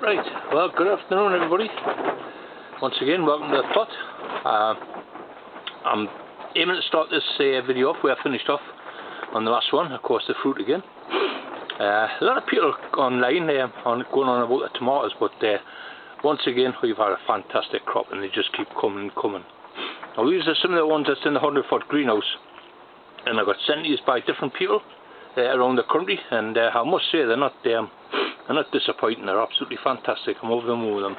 Right, well, good afternoon everybody. Once again, welcome to the plot. I'm aiming to start this video off where I finished off on the last one, of course the fruit again. A lot of people online going on about the tomatoes, but once again we've had a fantastic crop and they just keep coming and coming. Now these are some of the ones that's in the 100-foot greenhouse, and I got sent these by different people around the country, and I must say they're not disappointing. They're absolutely fantastic. I'm over the moon with them.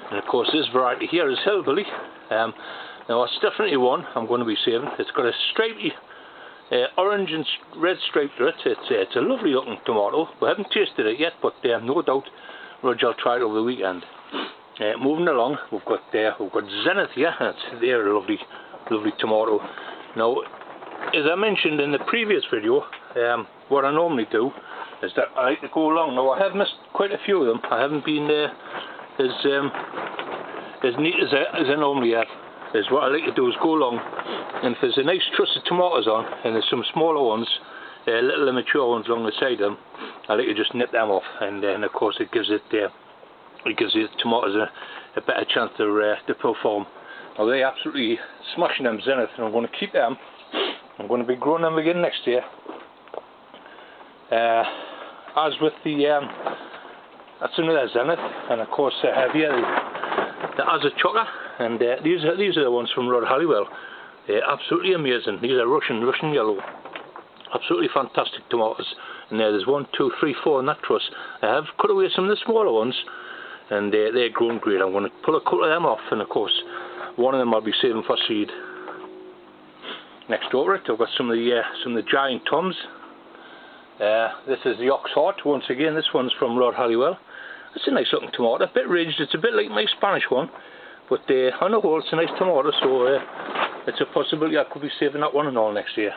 And of course this variety here is Hillbilly. Now it's definitely one I'm going to be saving. It's got a stripy orange and red stripe to it. It's a lovely looking tomato. We haven't tasted it yet, but no doubt Roger will try it over the weekend. Moving along, we've got Zenith here. They're a lovely tomato. Now, as I mentioned in the previous video, what I normally do is that I like to go along. Now I have missed quite a few of them. I haven't been as neat as I normally have. Is what I like to do is go along, and if there's a nice truss of tomatoes on, and there's some smaller ones, little immature ones along the side of them, I like to just nip them off, and then of course it gives the tomatoes a better chance to perform. Now they're absolutely smashing them Zenith, and I'm going to keep them. I'm going to be growing them again next year. As with that's another Zenith, and of course I have here the Azza Chocker, and these are the ones from Rod Halliwell. They're absolutely amazing. These are Russian yellow, absolutely fantastic tomatoes. And there's 1, 2, 3, 4 in that truss. I have cut away some of the smaller ones, and they're growing great. I'm going to pull a couple of them off, and of course one of them I'll be saving for seed. Next over it, I've got some of the giant toms. This is the Oxheart. Once again, this one's from Rod Halliwell. It's a nice looking tomato, a bit ridged. It's a bit like my Spanish one, but on the whole it's a nice tomato, so it's a possibility I could be saving that one and all next year.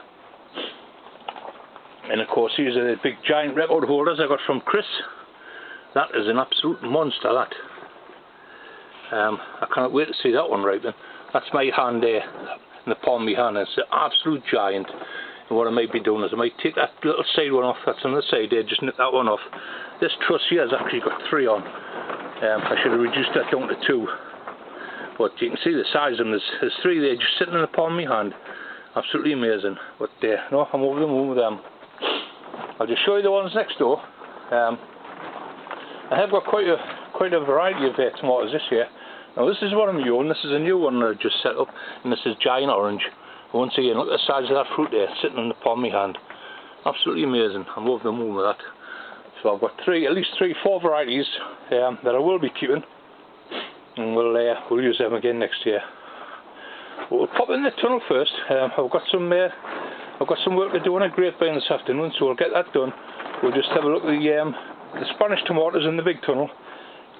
And of course these are the big giant record holders I got from Chris. That is an absolute monster, that. I can't wait to see that one ripen. That's my hand there, in the palm of my hand. It's an absolute giant. And what I might be doing is I might take that little side one off that's on the side there, just nip that one off. This truss here has actually got 3 on. I should have reduced that down to 2. But you can see the size of them. There's 3 there just sitting in the palm of my hand. Absolutely amazing. But no, I'm over the moon with them. I'll just show you the ones next door. I have got quite a variety of tomatoes this year. Now this is one of my own. This is a new one that I just set up, and this is giant orange. Once again, look at the size of that fruit there, sitting in the palm of my hand. Absolutely amazing. I'm over the moon with that. So I've got at least 3, 4 varieties that I will be keeping, and we'll use them again next year. But we'll pop in the tunnel first. I've got some work to do on a Grape this afternoon, so we'll get that done. We'll just have a look at the Spanish tomatoes in the big tunnel.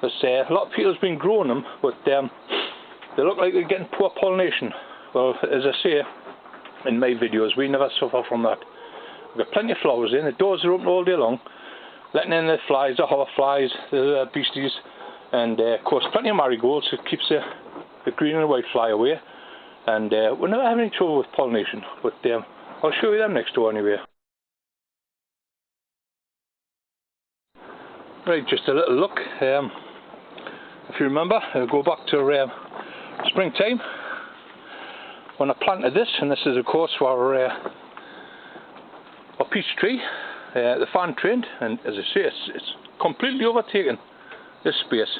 Because a lot of people have been growing them, but they look like they're getting poor pollination. Well, as I say in my videos, we never suffer from that. We've got plenty of flowers in. The doors are open all day long, letting in the flies, the hoverflies, the beasties, and of course plenty of marigolds. It keeps the green and the white fly away, and we're never having any trouble with pollination. But I'll show you them next door anyway. Right, just a little look. If you remember, I'll go back to springtime when I planted this, and this is of course our peach tree, the fan trained, and as I say, it's completely overtaken this space.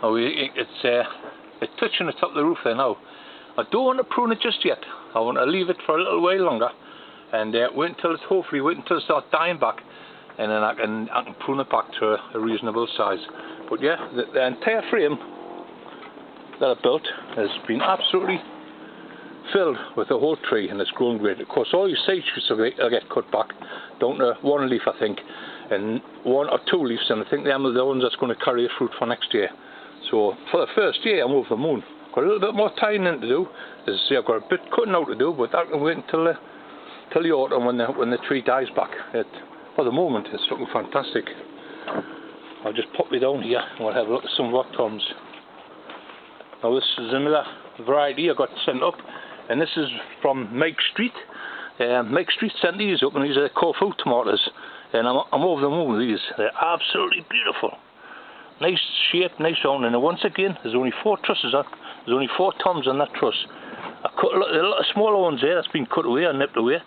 Now it's touching the top of the roof there now. I don't want to prune it just yet. I want to leave it for a little while longer, and hopefully wait until it starts dying back, and then I can prune it back to a reasonable size. But yeah, the entire frame that I built has been absolutely filled with the whole tree, and it's grown great. Of course all your side shoots will get cut back down to 1 leaf I think, and 1 or 2 leaves, and I think them are the ones that's going to carry the fruit for next year. So for the first year I'm over the moon. Got a little bit more tying in to do. As I say, I've got a bit cutting out to do, but that can wait until the autumn when the tree dies back. For the moment it's looking fantastic. I'll just pop it down here and we'll have a look at some of our toms. Now this is another variety I got sent up, and this is from Mike Street. Mike Street sent these up, and these are the Corfu tomatoes, and I'm over the moon with these. They're absolutely beautiful. nice shape, nice round, and once again there's only 4 trusses on. There's only 4 toms on that truss. I cut a lot of smaller ones there that's been cut away or nipped away,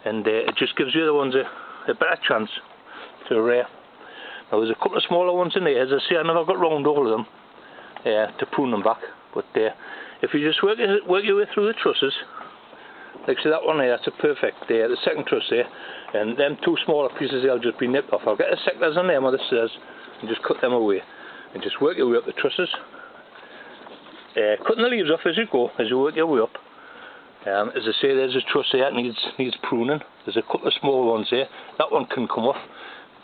and it just gives the other ones a better chance to rear. Now there's a couple of smaller ones in there. As I say, I never got round all of them to prune them back, but if you just work your way through the trusses, like say that one there, that's a perfect the second truss there, and them 2 smaller pieces there will just be nipped off. I'll get the seconders on them or the scissors and just cut them away, and just work your way up the trusses, cutting the leaves off as you go, as you work your way up. As I say, there's a truss there that needs pruning. There's a couple of small ones there. That one can come off,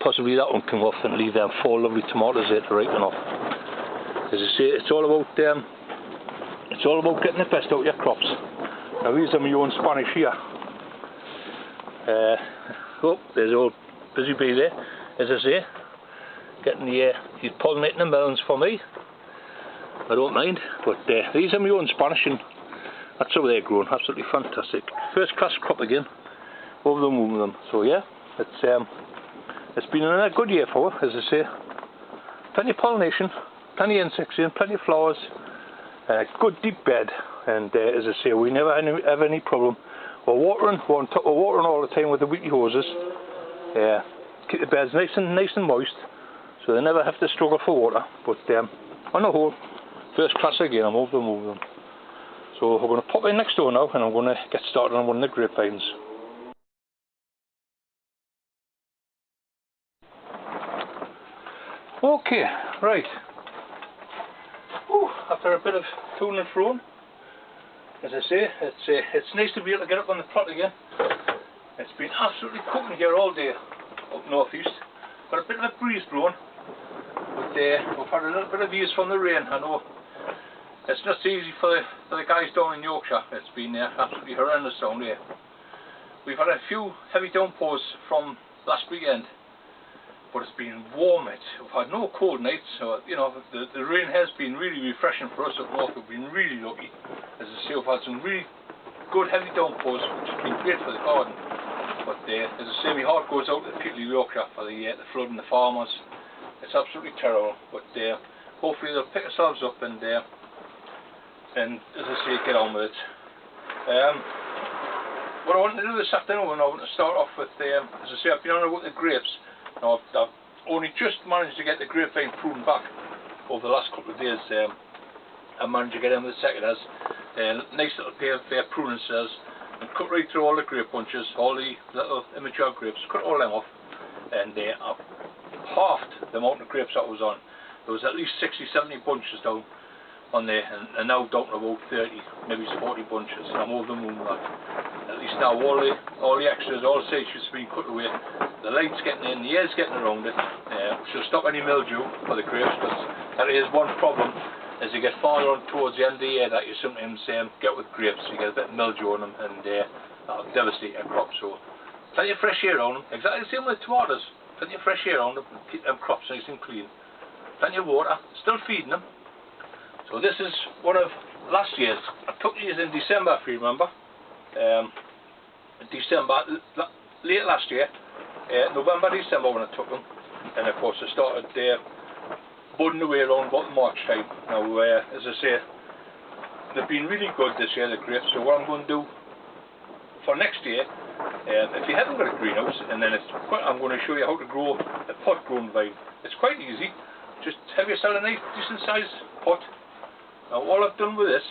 possibly that one can come off, and leave them 4 lovely tomatoes there to ripen off. As I say, it's all about getting the best out of your crops. Now these are my own Spanish here. Oh, there's old busy bee there, as I say, getting he's pollinating the melons for me. I don't mind, but these are my own Spanish, and that's how they're growing. Absolutely fantastic. First class crop again. Over the moon with them. So yeah, it's been another good year for her, as I say. Plenty of pollination, plenty of insects in, plenty of flowers, good deep bed, and as I say, we never have any problem. We're watering all the time with the weekly hoses. Keep the beds nice and moist, so they never have to struggle for water. But on the whole, first class again. I'm over the moon with them. So we're going to pop in next door now, and I'm going to get started on one of the grapevines. Okay, right. Ooh, after a bit of to and fro, as I say, it's nice to be able to get up on the plot again. It's been absolutely cooking here all day up northeast. Got a bit of a breeze blowing, but we've had a little bit of ease from the rain. I know it's not so easy for the guys down in Yorkshire. It's been absolutely horrendous down there. We've had a few heavy downpours from last weekend, but it's been warm. We've had no cold nights, so you know the rain has been really refreshing for us up north. We've been really lucky. As I say, we've had some really good heavy downpours, which has been great for the garden. But as I say, my heart goes out to the people of Yorkshire for the flood and the farmers. It's absolutely terrible. But hopefully they'll pick themselves up and as I say, get on with it. What I want to do this afternoon, I want to start off with, as I say, I've been on about the grapes. Now, I've only just managed to get the grapevine pruned back over the last couple of days. I managed to get in with the seconders, nice little pair of pruning scissors, and cut right through all the grape bunches, all the little immature grapes, cut all them off, and I've halved the amount of grapes that was on. There was at least 60-70 bunches down on there, and now down to about 30, maybe 40 bunches, and I'm over the moon with that. At least now all the extras, all the sage shoots have been cut away. The light's getting in, the air's getting around it, which will stop any mildew for the grapes, because that is one problem. As you get farther on towards the end of the year, that you sometimes get with grapes, you get a bit of mildew on them, and that'll devastate your crop. So plenty of fresh air on them, exactly the same with tomatoes. Plenty of fresh air on them, keep them crops nice and clean. Plenty of water, still feeding them. So this is one of last year's. I took these in December, if you remember. December, late last year, November, December when I took them, and of course I started budding away around about March time. Now, as I say, they've been really good this year, the grapes. So what I'm going to do for next year, if you haven't got a greenhouse, and then I'm going to show you how to grow a pot grown vine. It's quite easy. Just have yourself a nice, decent sized pot. Now all I've done with this,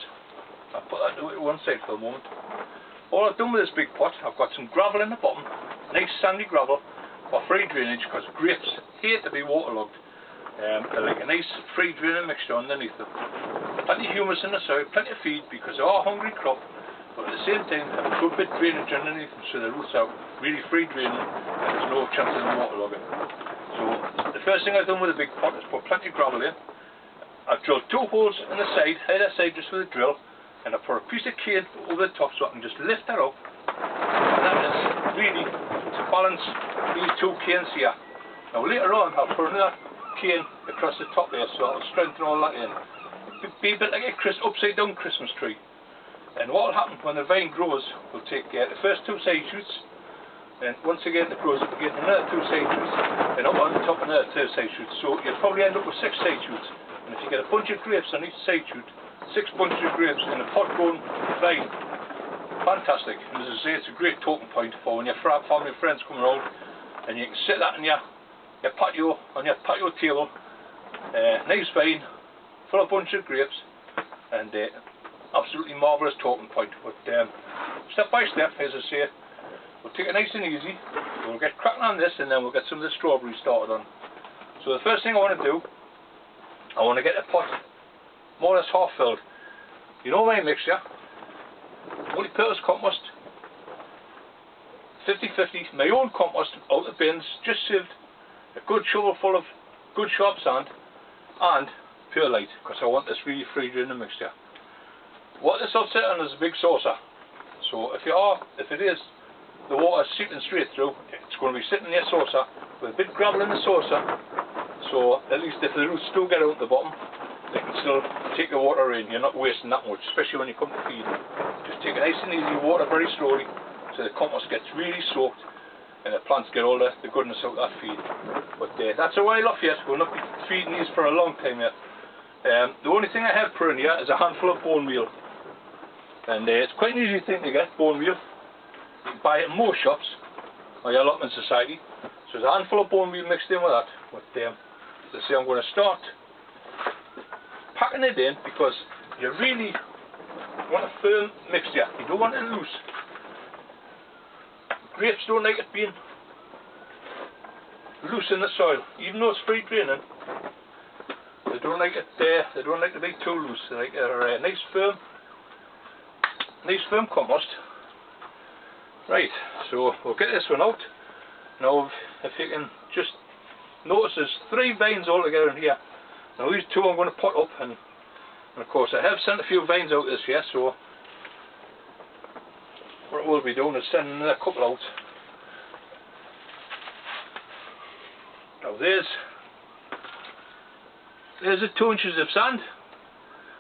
I'll put that to one side for a moment. All I've done with this big pot, I've got some gravel in the bottom, nice sandy gravel for free drainage, because grapes hate to be waterlogged. They're like a nice free draining mixture underneath them. Plenty of humus in the soil, plenty of feed, because they are a hungry crop, but at the same time have a good bit of drainage underneath them, so the roots are really free draining and there's no chance of them waterlogging. So the first thing I've done with a big pot is put plenty of gravel in. I've drilled 2 holes in the side, either side, just with a drill, and I put a piece of cane over the top so I can just lift that up. And that is really to balance these 2 canes here. Now later on I'll put another cane across the top there, so I'll strengthen all that in. It'll be a bit like a upside down Christmas tree. And what will happen when the vine grows, we'll take the first 2 side shoots, and once again it grows up again another 2 side shoots, and up on top another 3rd side shoot. So you'll probably end up with 6 side shoots. And if you get a bunch of grapes on each side shoot, 6 bunches of grapes in a pot going fine, fantastic. And as I say, it's a great talking point for when your family and friends come around, and you can sit that in your patio, on your patio table, nice vine, full of bunch of grapes, and absolutely marvellous talking point. But step by step, as I say, we'll take it nice and easy. We'll get cracking on this, and then we'll get some of the strawberries started on. So the first thing I want to do, I want to get the pot more or less half filled. You know my mixture, multi-purpose compost, 50-50, my own compost out of the bins, just sieved, a good shovel full of good sharp sand, and pure light, because I want this really free draining mixture. What this I'll sit on is a big saucer, so if it is the water seeping straight through, it's going to be sitting in your saucer with a bit of gravel in the saucer, so at least if the roots do get out the bottom, they can still take the water in. You're not wasting that much, especially when you come to feed. Just take it nice and easy, water very slowly, so the compost gets really soaked and the plants get all the goodness out of that feed. But that's a while off yet. We'll not be feeding these for a long time yet. The only thing I have pruned here is a handful of bone meal, and it's quite an easy thing to get, bone meal. You can buy it in most shops or your allotment society. So there's a handful of bone meal mixed in with that. But as I say, I'm going to start packing it in, because you really want a firm mixture. You don't want it loose. Grapes don't like it being loose in the soil, even though it's free draining. They don't like it. They don't like to be too loose. They like a nice firm compost. Right. So we'll get this one out. Now, if you can just notice, there's 3 vines altogether in here. Now these 2 I'm going to pot up, and of course I have sent a few vines out this year, so what we'll be doing is sending a couple out. Now there's the 2 inches of sand,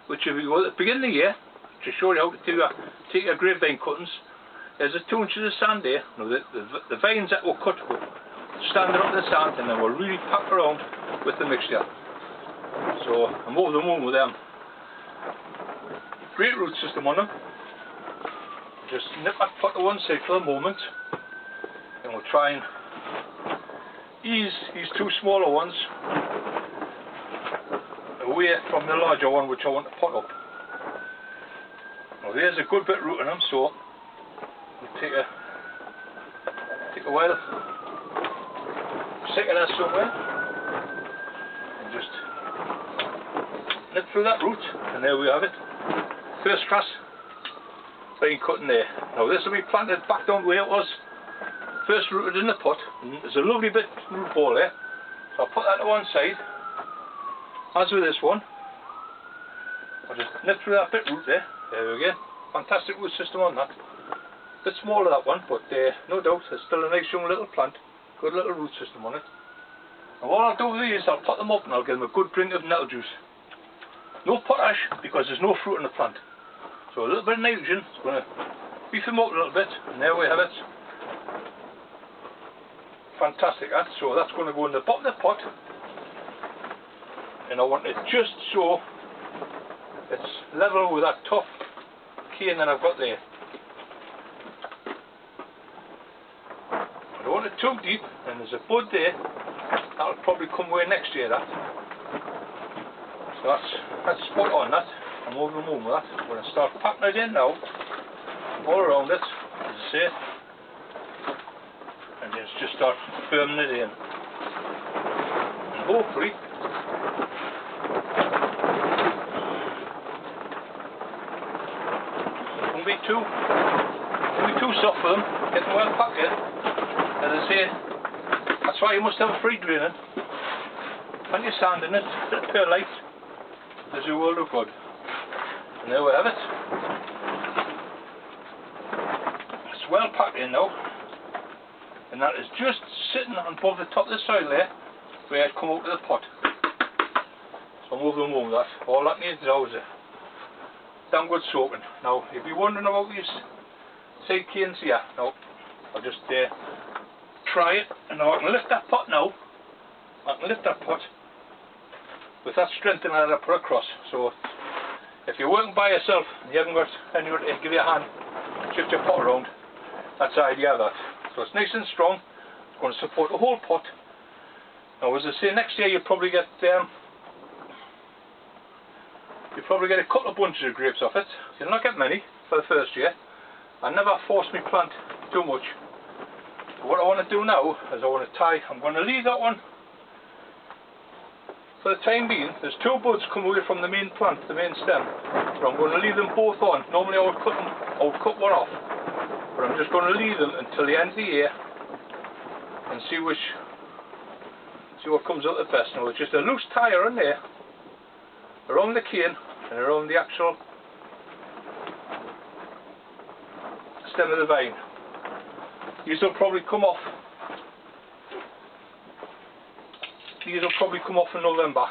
which if you go at the beginning of the year, to show you how to take your grapevine cuttings, there's the 2 inches of sand there. Now the vines that were cut will stand up in the sand, and then we'll really pack around with the mixture. So I'm over the moon with them. Great root system on them. Just nip that pot to one side for the moment, and we'll try and ease these 2 smaller ones away from the larger one, which I want to pot up. Now there's a good bit of root in them, so we'll take a while, stick it there somewhere, and just nip through that root, and there we have it. First class vine cutting there. Now this will be planted back down where it was first rooted in the pot, and there's a lovely bit of root ball there, so I'll put that to one side. As with this one, I'll just nip through that bit root there. There we go. Fantastic root system on that. Bit smaller that one, but no doubt there's still a nice young little plant. Good little root system on it. And what I'll do with these, I'll pot them up and I'll give them a good drink of nettle juice. No potash, because there's no fruit in the plant. So a little bit of nitrogen is going to beef them up a little bit, and there we have it. Fantastic that. So that's going to go in the bottom of the pot, and I want it just so it's level with that top cane that I've got there. I don't want it too deep, and there's a bud there that'll probably come away next year, that. So that's spot on, that. I'm over the moon with that. I'm going to start packing it in now, all around it, as I say, and just start firming it in. And hopefully, it won't be too soft for them, get them well packed in. As I say, that's why you must have a free draining. Plenty of sand in it, a bit of perlite, does you a world of good. And there we have it. It's well packed in now, and that is just sitting above the top of the soil there, where it come out of the pot. So I'm over the moon with that. All that needs now is a damn good soaking. Now, if you're wondering about these side canes here, now I'll just try it, and now I can lift that pot now. I can lift that pot with that strength that I put across. So if you're working by yourself and you haven't got anyone to give you a hand, shift your pot around, that's the idea of that. So it's nice and strong, it's going to support the whole pot. Now as I say, next year you'll probably get a couple of bunches of grapes off it. You'll not get many for the first year. I never force me plant too much. So what I want to do now is I'm going to leave that one for the time being. There's two buds come away from the main plant, the main stem, so I'm going to leave them both on. Normally I would cut one off, but I'm just going to leave them until the end of the year and see what comes out the best. Now it's just a loose tire in there around the cane and around the actual stem of the vine. These will probably come off. These will probably come off in November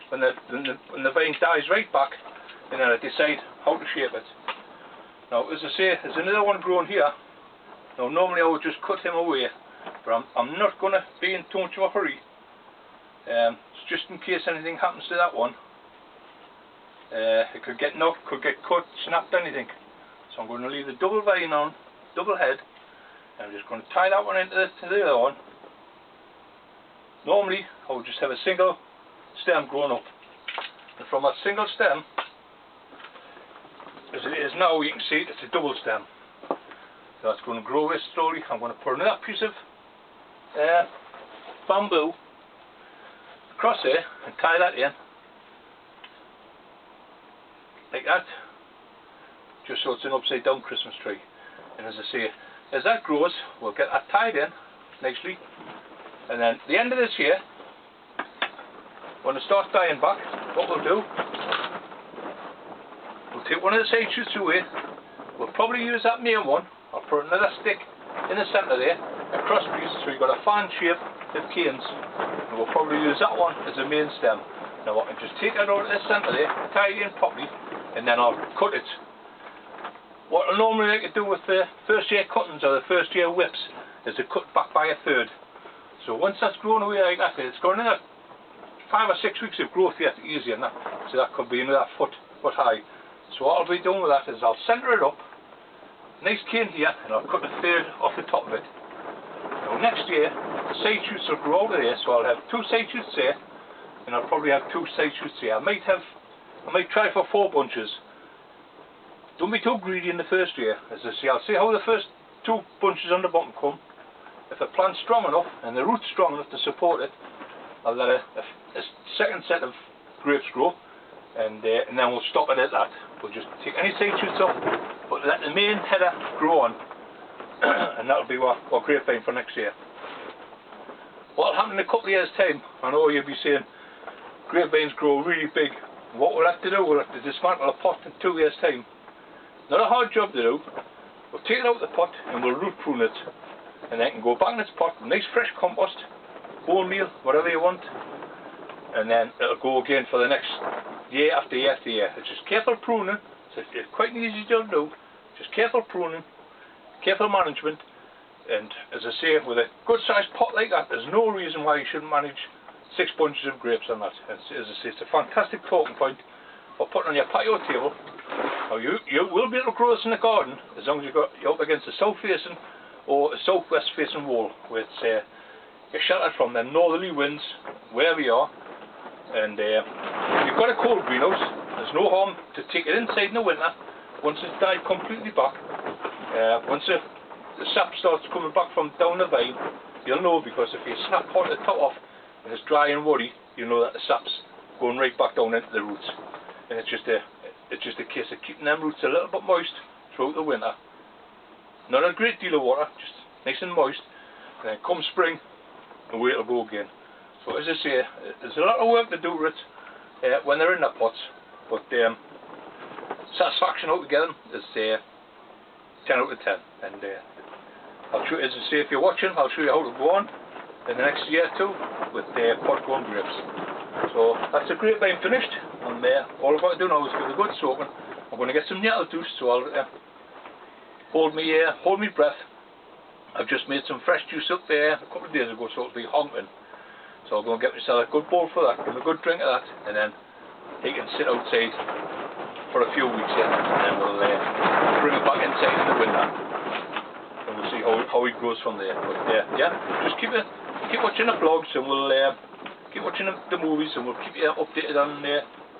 when the vine dies right back, and then I decide how to shape it. Now as I say, there's another one growing here. Now normally I would just cut him away, but I'm not going to be in too much of a hurry. Just in case anything happens to that one. It could get knocked, could get cut, snapped, anything. So I'm going to leave the double vine on, double head, and I'm just going to tie that one into the other one. Normally I would just have a single stem growing up, and from that single stem, as it is now, you can see it's a double stem. So that's going to grow very slowly. I'm going to put another piece of bamboo across there and tie that in like that, just so it's an upside down Christmas tree. And as I say, as that grows, we'll get that tied in nicely, and then at the end of this year, when it starts dying back, what we'll do, we'll take one of the side shoots away. We'll probably use that main one. I'll put another stick in the centre there, a cross piece, so you've got a fan shape of canes, and we'll probably use that one as a main stem. Now I can just take it over to the centre there, tie it in properly, and then I'll cut it. What I normally like to do with the first year cuttings or the first year whips is to cut back by a third. So once that's grown away like that, it's got another 5 or 6 weeks of growth yet, easier than that. So that could be another foot high. So what I'll be doing with that is I'll centre it up, nice cane here, and I'll cut a third off the top of it. Now next year, the side shoots will grow out of there, so I'll have 2 side shoots there, and I'll probably have 2 side shoots here. I might try for 4 bunches. Don't be too greedy in the first year. As I say, I'll see how the first 2 bunches on the bottom come. If the plant's strong enough and the root's strong enough to support it, I'll let a second set of grapes grow, and then we'll stop it at that. We'll just take any side shoots off, but let the main header grow on, and that'll be our grapevine for next year. What'll happen in a couple of years' time, I know you'll be saying grapevines grow really big. What we'll have to do, we'll have to dismantle a pot in 2 years' time. Not a hard job to do. We'll take it out of the pot and we'll root prune it, and then it can go back in its pot, nice fresh compost, bone meal, whatever you want, and then it'll go again for the next year after year after year. It's just careful pruning. It's quite an easy job to do. Just careful pruning, careful management, and as I say, with a good sized pot like that, there's no reason why you shouldn't manage 6 bunches of grapes on that. And as I say, it's a fantastic talking point for putting on your patio table. Now you will be able to grow this in the garden as long as you're up against a south facing or a southwest facing wall, where it's you're sheltered from them northerly winds wherever you are. And if you've got a cold greenhouse, there's no harm to take it inside in the winter once it's died completely back. Once the sap starts coming back from down the vine, you'll know, because if you snap part of the top off and it's dry and woody, you know that the sap's going right back down into the roots. And it's just a case of keeping them roots a little bit moist throughout the winter. Not a great deal of water, just nice and moist. And then come spring, away it'll go again. So as I say, there's a lot of work to do with it when they're in the pots, but satisfaction out to get them is 10 out of 10. And I'll show you, as I say, if you're watching, I'll show you how to go on in the next year or 2 with pot grown grapes. So that's the grapevine finished, and all I've got to do now is give it a good soaking. I'm going to get some nettle juice, so I'll hold me breath I've just made some fresh juice up there a couple of days ago, so it'll be honking. So I'll go and get myself a good bowl for that, give me a good drink of that, and then he can sit outside for a few weeks yet, and then we'll bring it back inside in the winter, and we'll see how it grows from there. But yeah, just keep watching the vlogs, and we'll keep watching the movies, and we'll keep you updated on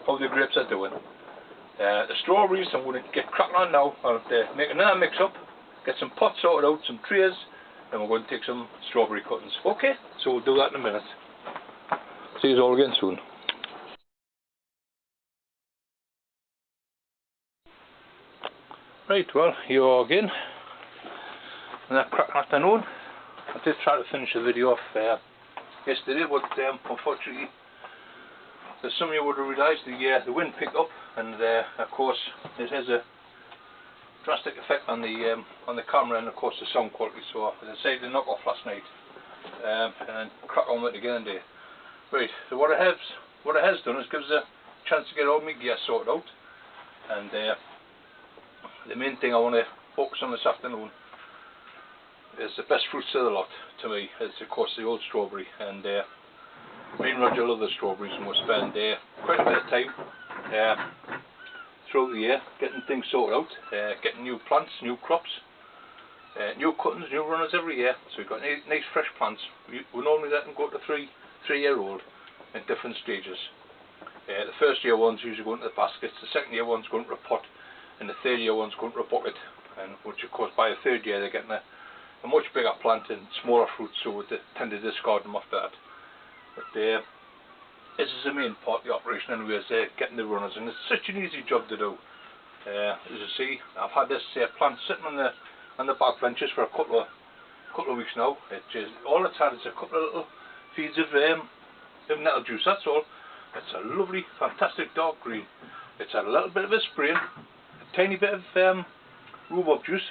how the grapes are doing. The strawberries I'm going to get cracking on now. I'll make another mix up, get some pots sorted out, some trays, and we're going to take some strawberry cuttings. Okay, so we'll do that in a minute. See you all again soon. Right, well, here you are again. Another cracking afternoon. I did try to finish the video off yesterday, but unfortunately, as some of you would have realised, the wind picked up, and of course it has a drastic effect on the camera and of course the sound quality. So I decided to knock off last night and crack on with it again today. Right, so what it has done is gives us a chance to get all my gear sorted out, and the main thing I want to focus on this afternoon is the best fruits of the lot to me. It's of course the old strawberry, and me and Roger love the strawberries, and we'll spend quite a bit of time throughout the year getting things sorted out, getting new plants, new crops, new cuttings, new runners every year. So we've got nice fresh plants. We normally let them go to 3-year-old in different stages. The first year one's usually going to the baskets, the second year one's going to a pot, and the third year one's going to a bucket. And which of course by the third year they're getting a much bigger plant and smaller fruits, so they tend to discard them after that. But this is the main part of the operation anyway, is getting the runners, and it's such an easy job to do. As you see, I've had this plant sitting on the back benches for a couple of weeks now. All it's had is a couple of little feeds of nettle juice, that's all. It's a lovely, fantastic dark green. It's had a little bit of a spraying, a tiny bit of rhubarb juice.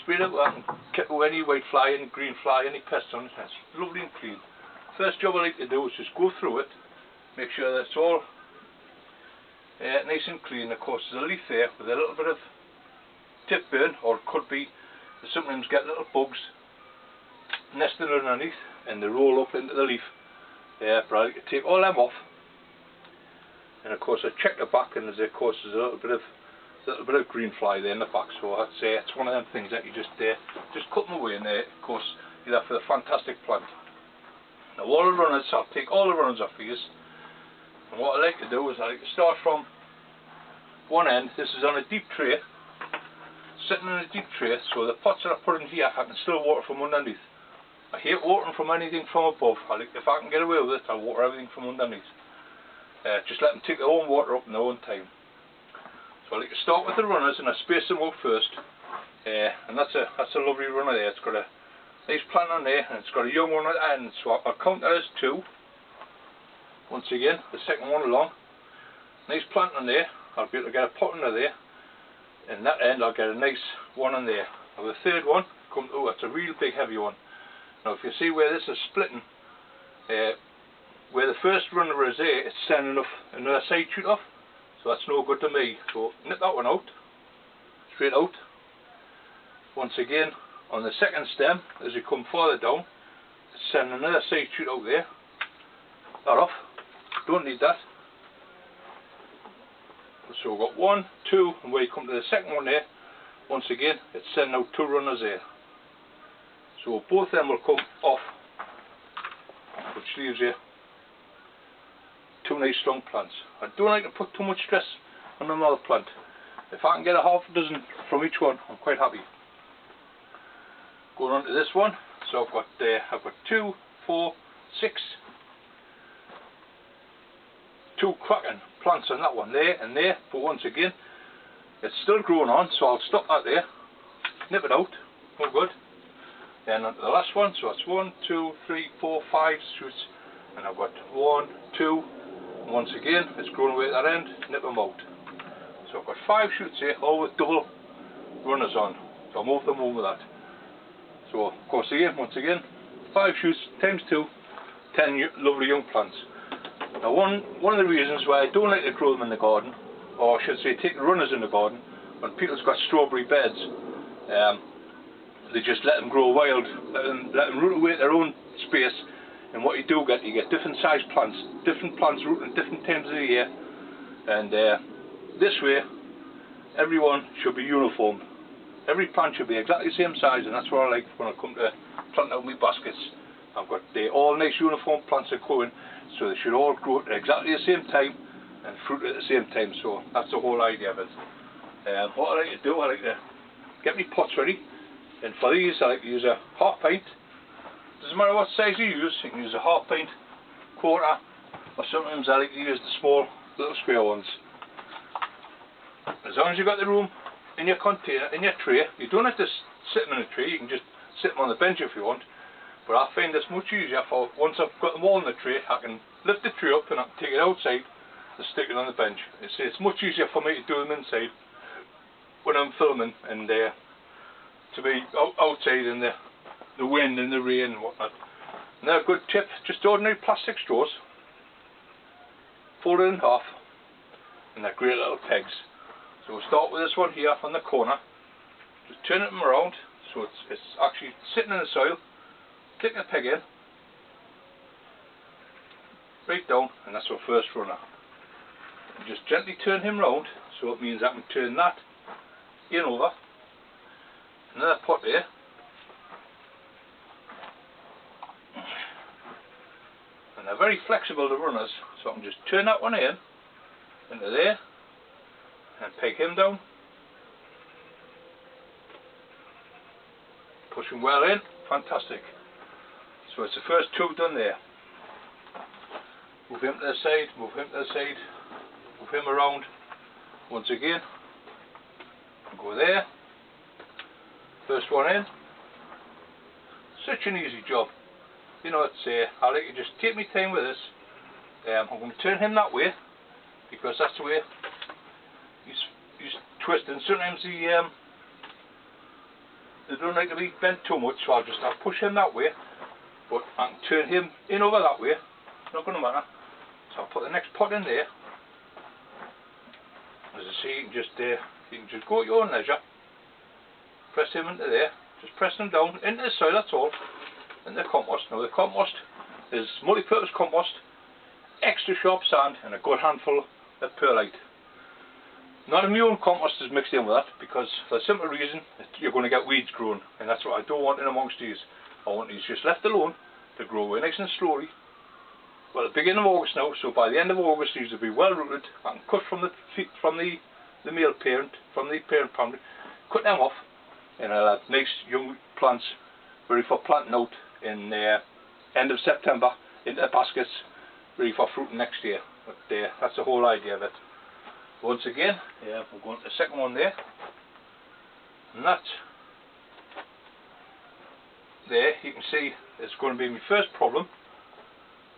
Sprayed it and kept away any white fly, any green fly, any pests on it. It's lovely and clean. First job I like to do is just go through it, make sure that it's all nice and clean. Of course there's a leaf there with a little bit of tip burn, or it could be they sometimes get little bugs nesting underneath and they roll up into the leaf. But I like to take all them off, and of course I check the back, and there's a little bit of green fly there in the back. So I'd say it's one of them things that you just cut them away, and of course you're there for the fantastic plant. Now all the runners, I'll take all the runners off for you, and what I like to do is I like to start from one end. This is on a deep tray, sitting in a deep tray, so the pots that I put in here I can still water from underneath. I hate watering from anything from above. If I can get away with it, I'll water everything from underneath. Just let them take their own water up in their own time. So I like to start with the runners, and I space them out first, and that's a lovely runner there. It's got a nice plant on there, and it's got a young one at the end, so I'll count that as 2. Once again, the second one along, nice plant on there. I'll be able to get a pot under there, and that end I'll get a nice one on there. Now the third one, that's a real big heavy one. Now if you see where this is splitting, where the first runner is there, it's sending another side shoot off, so that's no good to me. So nip that one out, straight out. Once again, on the second stem, as you come farther down, it's sending another side shoot out there. That off, don't need that. So we've got 1, 2, and where you come to the second one there, once again, it's sending out 2 runners there. So both of them will come off, which leaves you 2 nice strong plants. I don't like to put too much stress on another plant. If I can get a half a dozen from each one, I'm quite happy. Going on to this one, so I've got 2, 4, 6, 2 cracking plants on that one there and there. But once again, it's still growing on, so I'll stop that there, nip it out, all good. Then on to the last one, so that's 1, 2, 3, 4, 5 shoots, and I've got 1, 2, and once again it's growing away at that end, nip them out. So I've got 5 shoots here, all with double runners on, so I'll move them over that. So of course again, once again, 5 shoots times 2, 10 lovely young plants. Now one of the reasons why I don't like to grow them in the garden, or I should say take the runners in the garden, when people's got strawberry beds, they just let them grow wild, let them root away at their own space. And what you get different sized plants, different plants rooting at different times of the year. And this way, everyone should be uniform. Every plant should be exactly the same size, and that's what I like when I come to plant out my baskets. I've got all nice uniform plants that go in, so they should all grow at exactly the same time and fruit at the same time. So that's the whole idea of it. What I like to do, I like to get my pots ready, and for these I like to use a half pint. Doesn't matter what size you can use a half pint, quarter, or sometimes I like to use the small little square ones. As long as you've got the room in your container, in your tray, you don't have to sit them in a tray, you can just sit them on the bench if you want. But I find this much easier for once I've got them all in the tray, I can lift the tray up and I can take it outside and stick it on the bench. It's much easier for me to do them inside when I'm filming, and to be outside in the wind and the rain and whatnot. Now a good tip, just ordinary plastic straws, fold it in half, and they're great little pegs. So we'll start with this one here on the corner, just turn it around so it's actually sitting in the soil, click the peg in, right down, and that's our first runner. And just gently turn him round, so it means I can turn that in over, another pot there, and they're very flexible, the runners, so I can just turn that one in, into there, and peg him down, push him well in, fantastic. So it's the first two done there. Move him to the side, move him to the side, move him around once again, and go there, first one in. Such an easy job. You know, I like to just take my time with this. I'm going to turn him that way because that's the way he's twisting. Sometimes they don't like to be bent too much, so I'll push him that way, but I can turn him in over that way. It's not going to matter. So I'll put the next pot in there. As I say, you can just go at your own leisure. Press him into there. Just press them down into the soil. That's all. And the compost. Now the compost is multi-purpose compost, extra sharp sand, and a good handful of perlite. None of my own compost is mixed in with that, because for the simple reason you're going to get weeds growing, and that's what I don't want in amongst these. I want these just left alone to grow away nice and slowly. Well, the beginning of August now, so by the end of August these will be well rooted. I can cut from the male parent, from the parent family, cut them off, and I'll have nice young plants ready for planting out in end of September into the baskets, ready for fruiting next year. But that's the whole idea of it. Once again, we're going to the second one there, and that there you can see is going to be my first problem,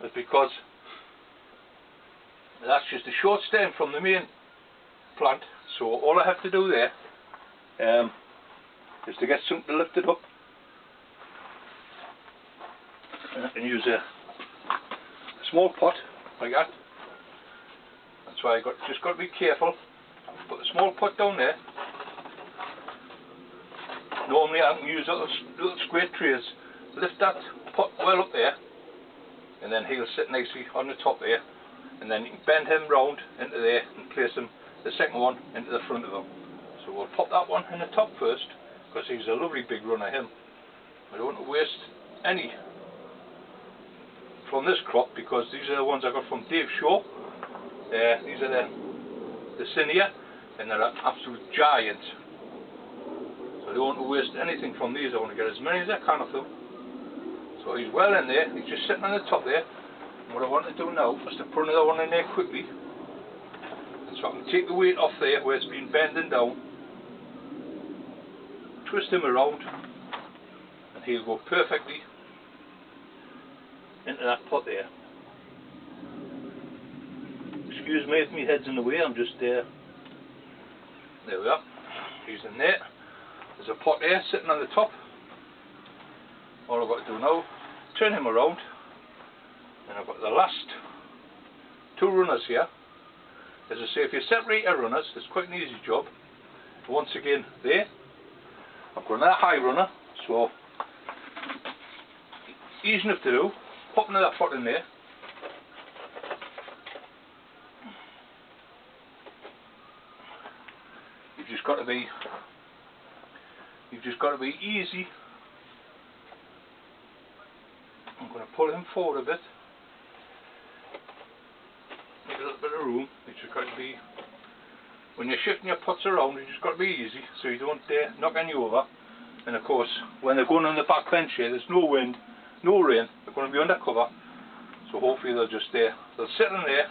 is because that's just a short stem from the main plant, so all I have to do there is to get something to lift it up, and I can use a small pot like that. That's why I just got to be careful. Put the small pot down there. Normally I can use little square trays. Lift that pot well up there, and then he'll sit nicely on the top there, and then you can bend him round into there and place him, the second one, into the front of him. So we'll pop that one in the top first, because he's a lovely big runner, him. I don't want to waste any from this crop, because these are the ones I got from Dave Shaw. These are the Senior, and they're an absolute giant. So I don't want to waste anything from these. I want to get as many as I can of them. So he's well in there. He's just sitting on the top there. And what I want to do now is to put another one in there quickly, so I can take the weight off there where it's been bending down, twist him around, and he'll go perfectly into that pot there. Excuse me if my head's in the way, I'm just there we are, he's in there. There's a pot there sitting on the top. All I've got to do now, turn him around, and I've got the last two runners here. As I say, if you separate your runners, it's quite an easy job. Once again there, I've got another high runner, So easy enough to do. Pop another pot in there. You've just got to be easy. I'm going to pull him forward a bit. Make a little bit of room. You've just got to be, when you're shifting your pots around, you've just got to be easy so you don't knock any over. And of course, when they're going on the back bench here, there's no wind, no rain, they're going to be under cover. So hopefully they'll just they'll sit in there.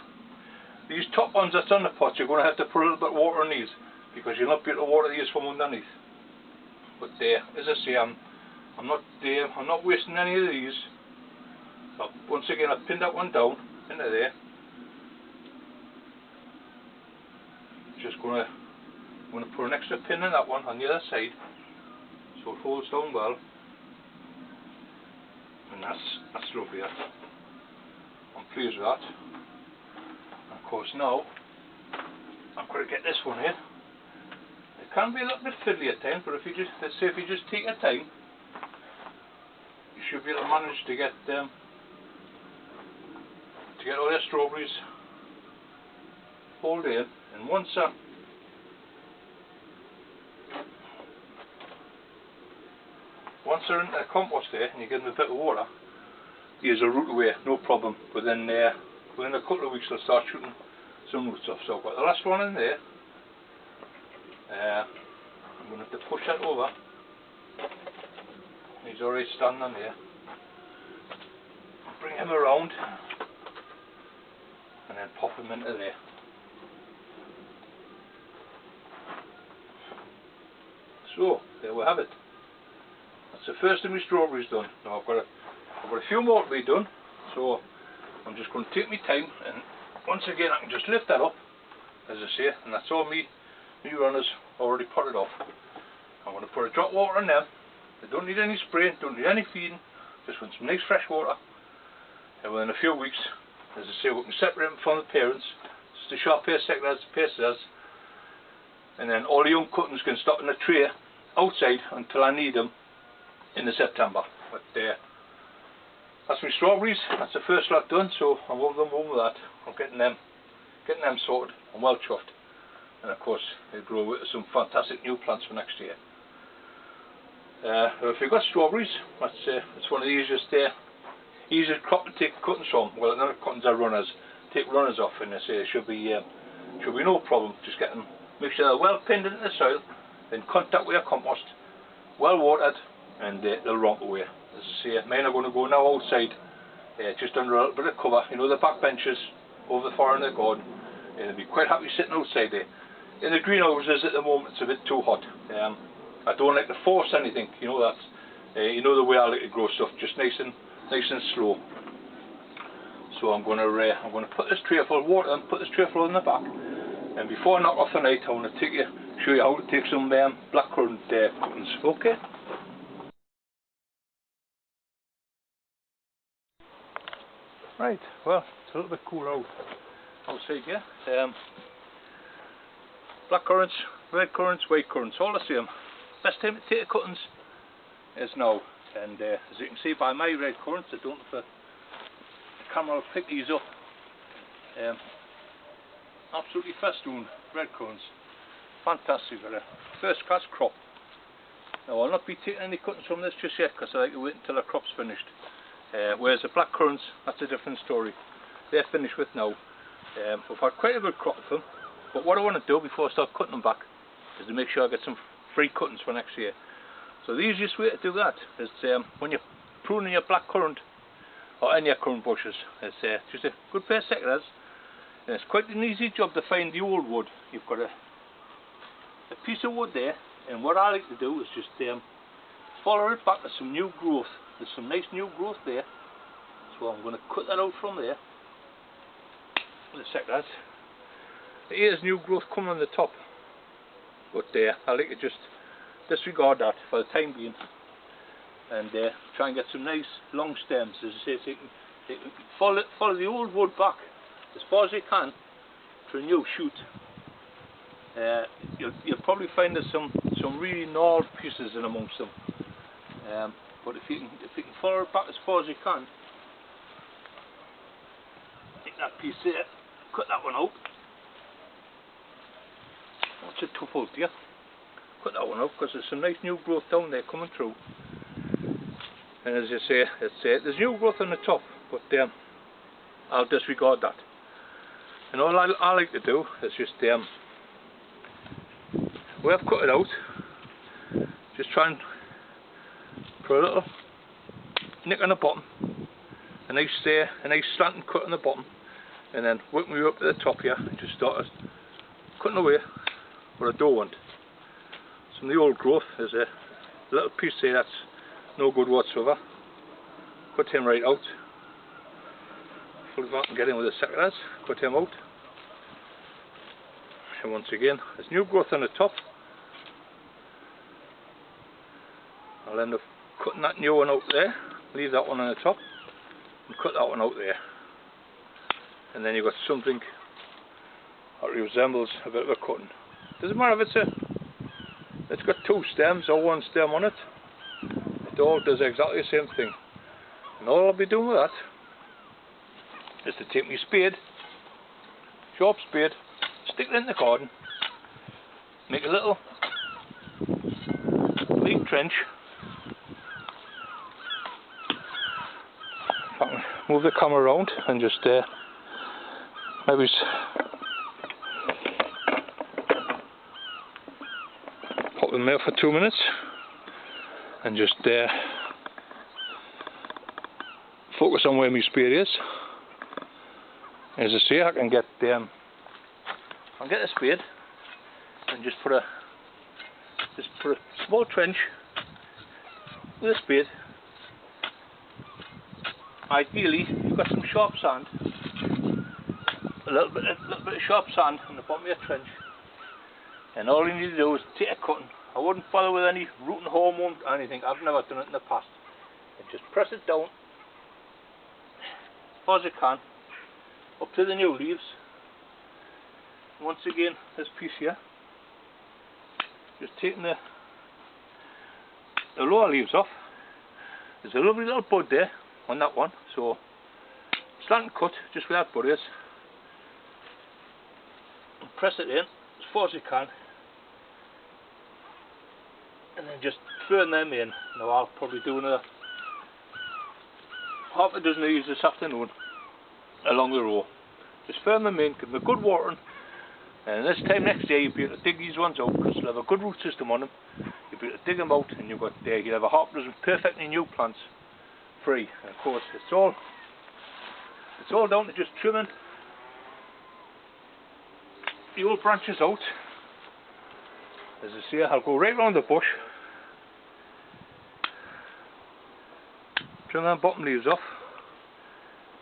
These top ones that's on the pots, you're going to have to put a little bit of water in these, because you'll not be able to water these from underneath. But as I say, I'm not wasting any of these. So once again, I've pinned that one down into there. I'm going to put an extra pin in that one on the other side, so it holds down well. And that's lovely. I'm pleased with that. And of course now, I've got to get this one in. It can be a little bit fiddly at times, but if you just take your time, you should be able to manage to get all your strawberries hold in. And once they're in the compost there, and you give them a bit of water, here's a root away, no problem. But then within a couple of weeks they'll start shooting some roots off. So I've got the last one in there. I'm going to have to push that over. He's already standing on there. Bring him around and then pop him into there. So there we have it. That's the first of my strawberries done. Now I've got a few more to be done, so I'm just going to take my time, and once again I can just lift that up, as I say, and that's all me runners already potted off. I'm going to put a drop of water in them. They don't need any spraying, don't need any feeding, just want some nice fresh water. And within a few weeks, as I say, we can separate them from the parents, just a short pair of scissors, and then all the young cuttings can stop in the tray outside until I need them in September. But that's my strawberries. That's the first lot done, so I'm over with that. I'm getting them sorted. I'm well chuffed. And of course, they grow with some fantastic new plants for next year. If you've got strawberries, it's one of the easiest crop to take cuttings from. Well, none of cuttings are runners. Take runners off, and I say it should be no problem. Just get them, make sure they're well pinned into the soil, in contact with your compost, well watered, and they'll romp away. As I say, mine are going to go now outside, just under a little bit of cover. You know, the back benches over the far end of the garden. And they'll be quite happy sitting outside there. In the greenhouses at the moment, it's a bit too hot. I don't like to force anything. You know that. You know the way I like to grow stuff, just nice and slow. So I'm going to put this tray full of water and put this tray full in the back. And before I knock off the night, I want to show you how to take some blackcurrant cuttings. Okay. Right. Well, it's a little bit cool outside here. Black currants, red currants, white currants, all the same. Best time to take the cuttings is now. And as you can see by my red currants, I don't know if the camera will pick these up. Absolutely festooned red currants. Fantastic, got a first class crop. Now I'll not be taking any cuttings from this just yet, because I like to wait until the crop's finished. Whereas the black currants, that's a different story. They're finished with now. We've had quite a good crop of them, but what I want to do before I start cutting them back is to make sure I get some free cuttings for next year. So the easiest way to do that is when you're pruning your black currant or any of your currant bushes, it's just a good pair of secateurs, and it's quite an easy job to find the old wood. You've got a piece of wood there, and what I like to do is just follow it back to some new growth. There's some nice new growth there, so I'm going to cut that out from there with the secateurs. Here's new growth coming on the top, but I like to just disregard that for the time being, and try and get some nice long stems, as I say, so you can follow the old wood back as far as you can to a new shoot. You'll probably find there's some really gnarled pieces in amongst them, But if you can follow it back as far as you can, take that piece there, cut that one out. That's a tough out here. Cut that one out because there's some nice new growth down there coming through. And as you say, there's new growth on the top, but I'll disregard that. And all I like to do is just where I've cut it out, just try and put a little nick on the bottom, a nice slanting cut on the bottom, and then work my way up to the top here and just start cutting away what I don't want. Some of the old growth, there's a little piece there that's no good whatsoever. Cut him right out. If I can get in with the secateurs, cut him out. And once again, there's new growth on the top. I'll end up cutting that new one out there, leave that one on the top, and cut that one out there. And then you've got something that resembles a bit of a cutting. Doesn't matter if it's got two stems or one stem on it. It all does exactly the same thing. And all I'll be doing with that is to take my spade, sharp spade, stick it in the garden, make a little deep trench. If I can move the camera around and just maybe pop them there for 2 minutes and just focus on where my spade is. As I say, I can get the spade and just put a small trench with a spade. Ideally, you've got some sharp sand, a little bit of sharp sand on the bottom of your trench, and all you need to do is take a cutting. I wouldn't bother with any rooting hormone or anything. I've never done it in the past. And just press it down as far as you can, up to the new leaves. Once again, this piece here, just taking the lower leaves off. There's a lovely little bud there on that one, so slant cut just where that bud is, and press it in as far as you can, and then just burn them in. Now I'll probably do another half a dozen of these this afternoon along the row. Just firm them in, give them a good watering, and this time next year you'll be able to dig these ones out because they'll have a good root system on them. You'll be able to dig them out and you'll have a half dozen perfectly new plants free. And of course it's all down to just trimming the old branches out. As I say, I'll go right round the bush, trim them bottom leaves off,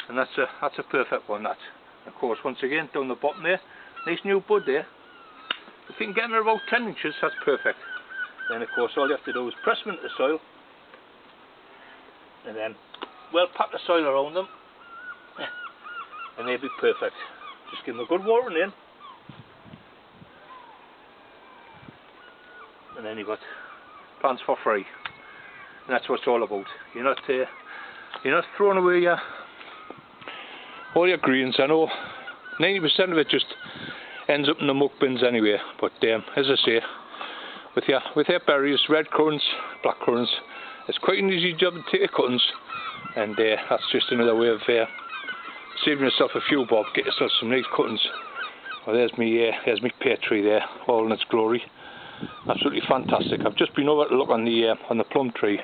and that's a perfect one. That, of course, once again down the bottom there, nice new bud there. If you can get them about 10 inches, that's perfect. Then of course all you have to do is press them into the soil, and then well pack the soil around them, and they'll be perfect. Just give them a good watering in, and then you've got plants for free. And that's what it's all about. You're not throwing away all your greens. I know 90% of it just ends up in the muck bins anyway, but as I say, with your berries, red currants, black currants, it's quite an easy job to take your cuttings, and that's just another way of saving yourself a few bob. Get yourself some nice cuttings. Well, there's me pear tree there, all in its glory. Absolutely fantastic. I've just been over to look on the plum tree.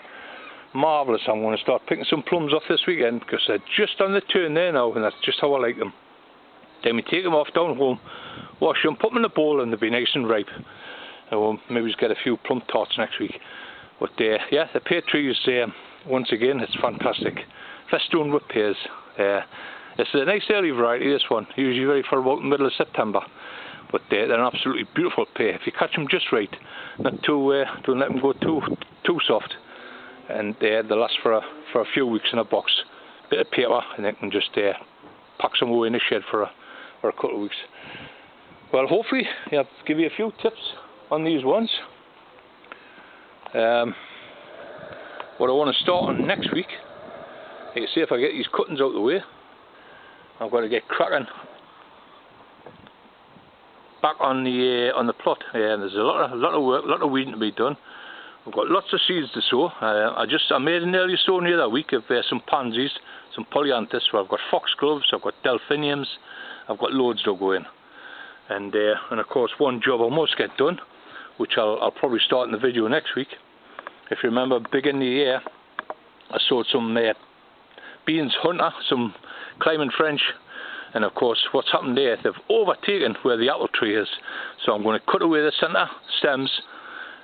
Marvellous. I'm going to start picking some plums off this weekend because they're just on the turn there now, and that's just how I like them. Then we take them off down home, wash them, put them in a bowl, and they'll be nice and ripe. And we'll maybe just get a few plum tarts next week. But yeah, the pear tree is once again, it's fantastic. Festooned with pears. It's a nice early variety, this one. Usually ready for about the middle of September. But they're an absolutely beautiful pear. If you catch them just right, not too, don't let them go too soft, and they'll last for a few weeks in a box. Bit of paper, and they can just pack some away in the shed for a couple of weeks. Well, hopefully I'll give you a few tips on these ones. what I want to start on next week. You can see if I get these cuttings out of the way, I've got to get cracking back on the plot. There's a lot of work, a lot of weeding to be done. I've got lots of seeds to sow. I made an early sowing the other week of some pansies, some polyanthus. So I've got foxgloves, I've got delphiniums, I've got loads to go in. And of course one job I must get done, which I'll probably start in the video next week. If you remember, beginning of the year, I sowed some beans hunter, some climbing French, and of course what's happened there, they've overtaken where the apple tree is. So I'm going to cut away the centre stems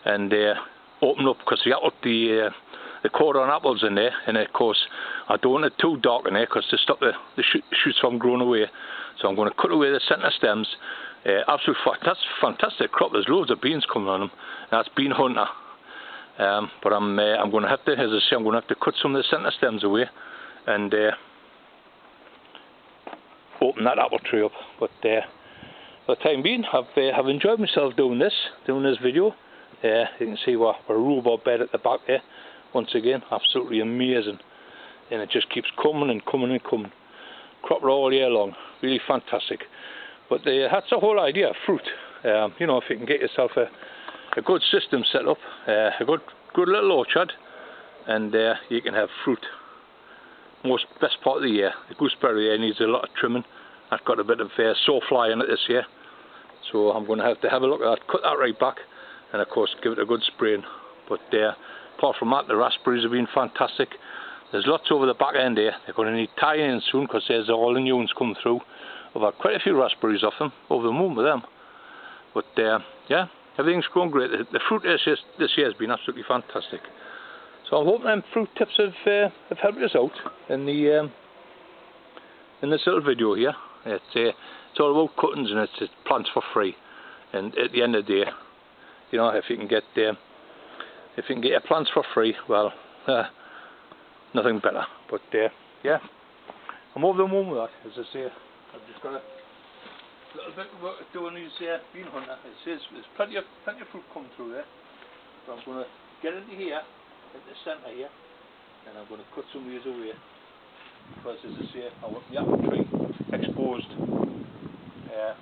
and open up, because the cordon apples in there, and of course I don't want it too dark in there because to stop the shoots from growing away. So I'm going to cut away the centre stems. That's fantastic crop. There's loads of beans coming on them. That's bean hunter. But I'm going to have to, as I say, I'm going to have to cut some of the centre stems away and open that apple tree up. But for the time being, I've enjoyed myself doing this video. You can see what a rhubarb bed at the back there. Once again, absolutely amazing, and it just keeps coming and coming and coming. Crop all year long, really fantastic. But that's the whole idea of fruit. You know, if you can get yourself a good system set up, a good little orchard, and you can have fruit best part of the year. The gooseberry here needs a lot of trimming. I've got a bit of sawfly in it this year, so I'm going to have a look at that, cut that right back, and of course give it a good spraying. But apart from that, the raspberries have been fantastic. There's lots over the back end here. They're going to need tying in soon because there's all the new ones coming through. I've had quite a few raspberries off them, over the moon with them. But yeah, everything's going great. The fruit this year has been absolutely fantastic. So I'm hoping them fruit tips have helped us out in this little video here. It's all about cuttings, and it's plants for free. And at the end of the day, you know, if you can get your plants for free, well, nothing better. But yeah, I'm over the moon with that. As I say, I've just got a little bit of work to do on these bean hunter. It says there's plenty of fruit coming through there. So I'm going to get into here, into the centre here, and I'm going to cut some of these away. Because as I say, I want the apple tree exposed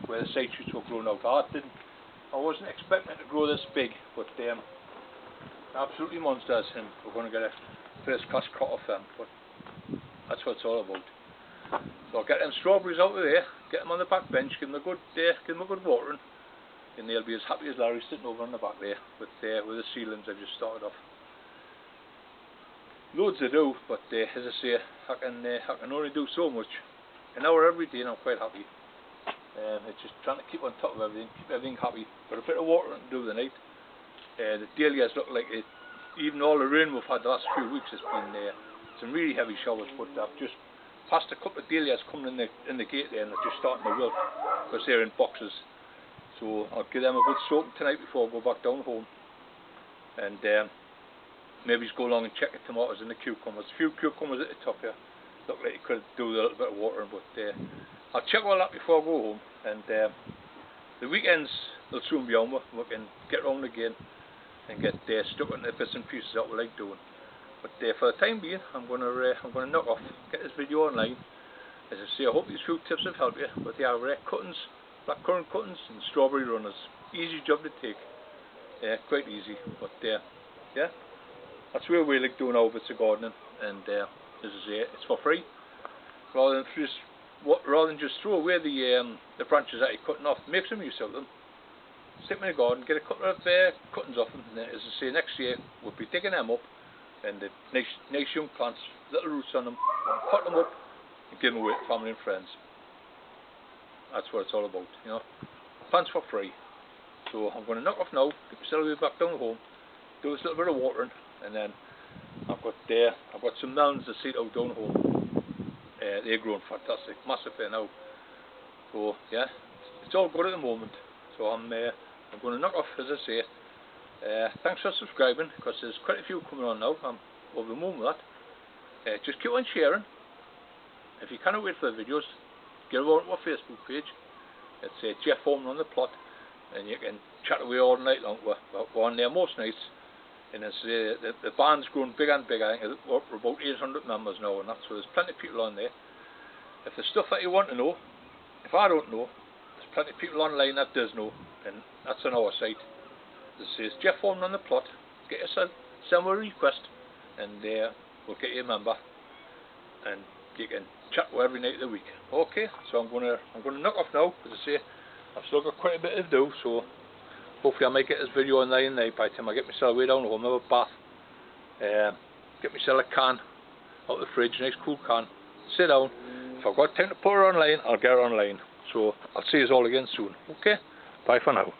where the side shoots were grown out. I wasn't expecting it to grow this big, but absolutely monsters, and we're going to get a first class cut off them. But that's what it's all about. So I'll get them strawberries out of there, get them on the back bench, give them a good watering, and they'll be as happy as Larry sitting over on the back there with the ceilings I've just started off. Loads to do, but as I say, I can only do so much. An hour every day and I'm quite happy. It's just trying to keep on top of everything, keep everything happy. Got a bit of water to do the night. The dahlias look like it, even all the rain we've had the last few weeks has been some really heavy showers, but I've just passed a couple of dahlias coming in the gate there, and they're just starting to wilt because they're in boxes. So I'll give them a good soak tonight before I go back down home. And maybe just go along and check the tomatoes and the cucumbers. A few cucumbers at the top here. Look like you could do with a little bit of watering, but I'll check all that before I go home. And the weekends will soon be on. We can get round again and get stuck into the bits and pieces that we like doing. But for the time being, I'm going to knock off, get this video online. As I say, I hope these fruit tips have helped you. But they are cuttings, blackcurrant cuttings and strawberry runners. Easy job to take. Quite easy. But yeah. That's where we like doing our bits of gardening, and as I say, it's for free. Rather than just throw away the branches that you're cutting off, make some use of them. Stick them in the garden, get a couple of cuttings off them, and then, as I say, next year we'll be digging them up, and the nice young plants, little roots on them, cut them up and give them away to family and friends. That's what it's all about, you know. Plants for free. So I'm going to knock off now, get myself back down home, do this little bit of watering. And then I've got some melons to seed out down home. They're growing fantastic, massive there now. So yeah, it's all good at the moment. So I'm going to knock off, as I say. Thanks for subscribing, because there's quite a few coming on now. I'm over the moon with that. Just keep on sharing. If you cannot wait for the videos, get over to our Facebook page. It's Jeff Foreman on the plot, and you can chat away all night long. We're on there most nights. and it's, the band's growing bigger and bigger. I think we're up for about 800 members now, and that's, so there's plenty of people on there. If there's stuff that you want to know, if I don't know, there's plenty of people online that does know, and that's on our site. As it says, Jeff Foreman on the plot. Get yourself, send a request, and we'll get you a member, and you can chat with every night of the week. Okay, so I'm gonna knock off now. As I say, I've still got quite a bit to do, so hopefully I might get this video online now by the time I get myself way down home, have a bath, get myself a can out of the fridge, nice cool can, sit down. If I've got time to put it online, I'll get it online. So I'll see you all again soon. Okay, bye for now.